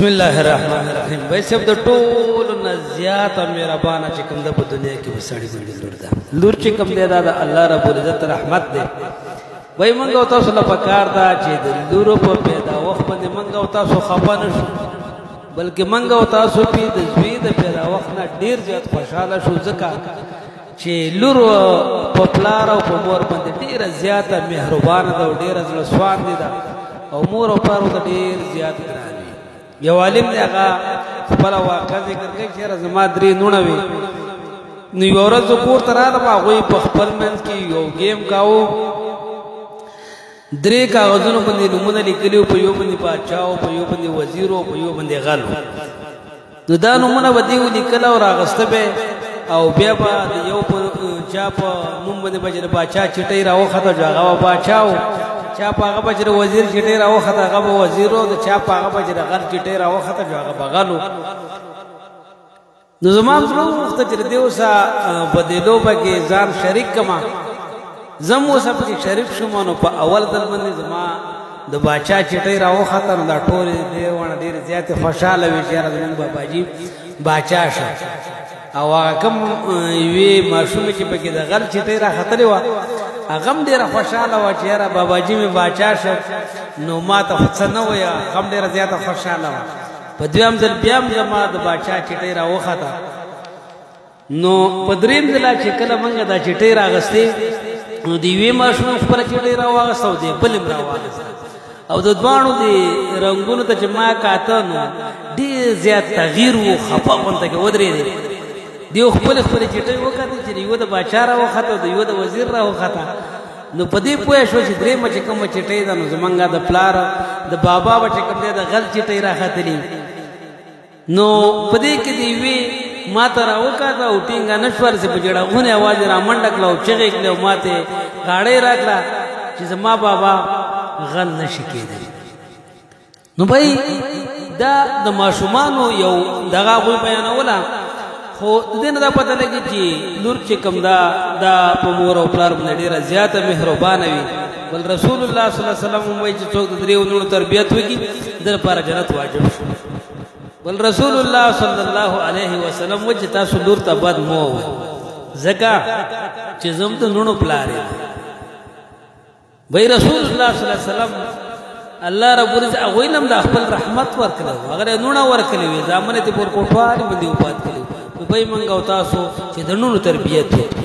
بسم الله الرحمن الرحیم. ویسے د ټول نه زیات مهربانه چې کوم د دنیا کې وسړي باندې لور ده، لور چې کوم دی دا د الله رب العزت رحمت دی. وای مونږ او تاسو له پکار دا چې د لور په پیدا وخت باندې مونږ او تاسو خپه نه شو، بلکې مونږ او تاسو په د زوی د پیدا وخت نه ډیر زیات خوشاله شو، ځکه چې لور په پلار او په مور باندې ډیره زیاته مهربانه ده او ډیره زړه سواندې ده، او مور او پلار ته ډیر زیات ګران. یو عالم دی هغه خپل واقعه ذکر کوي چې زما درې نونه وي، نو یو ورځ کور ته راغلم، هغوی په خپل منځ کې یو گیم کاوه، درې کاغذونو باندې نومونه لیکلي وو، په یو باندې پاچا وو، په یو باندې وزیر وو، په یو باندې غل وو. نو دا نومونه به دې ولیکل او راغسته به، او بیا به د یو چا په نوم باندې به چې پاچا چټۍ راوخته هغه به پاچا وو، چا په هغه به چې وزیر چټۍ راوخته هغه به وزیر وو، د چا په هغه به چې غل چټۍ راوخته هغه به غل وو. نو زما زړه وغوښته چې دې اوسه په دې لوبه کې ځان شریک کما، زم اوسه پکې شریک شوم. نو په اول ځل باندې زما د باچا چټۍ راوخته، نو دا ټولې ډېرونه ډېرې زیاتې خوشحاله وې چې یاره زمونږ باباجي باچا شه. او هغه کوم یوې ماشومې چې پکې د غل چټۍ راختلې وه هغه هم ډېره خوشحاله وه چې یاره باباجي مې باچا شه، نو ما ته خو څه نه وایه، هغه هم ډېره زیاته خوشحاله وه. په دویم ځل بیا هم زما د باچا چټۍ راوخته، نو په درېیم ځله چې کله موږ دا چټۍ راغستې، نو د یوې ماشوم خپله چټۍ راواغسته او د بلې هم راواغسته، او د دواړو د رنګونو ته چې ما کاته نو ډېر زیات تغییر و، خفه غونته کې ودرېدې. دیو خپلې چټۍ وکتې چې د یوه د باچا راوخته او د یوه د وزیر راوخته، نو په دې پوه شو چې درېیمه چې کومه چټۍ ده نو زمونږ د پلار د بابا به چې کوم دی د غل چټۍ راختلي، نو په دې کې د یوې ما ته راوکاته او ټینګه نه شوه، چې په جړغونې اواز یې رامنډه کړه او چغې کړې او ما ته غاړۍ راکړه چې زما بابا غل نه شي کېدلی. نو بھائی دا د ماشومانو یو دغه هغوی بیانوله، خو د دې نه دا پته لګي چې لور چې کوم دا په مور او پلار باندې ډېره زیاته مهربانه وي. بل رسول الله صلی الله علیه وسلم وایي چې څوک د دریو لورو تربیت وکړي د لپاره جنت واجب شو. بل رسول الله صلی الله علیه وسلم وایي چې تاسو لور ته بد مه وایئ، ځکه چې زم د لوڼو پلار یم. وایي رسول الله صلی الله علیه وسلم الله رب العزت هغوی نه هم د خپل رحمت ورکړی و، هغه یې لوڼه ورکړې وې، زامن یې په کورکوټوالي باندې وفات کړي. نو بای مونږ او تاسو چې د لوڼو تربیت وکړو.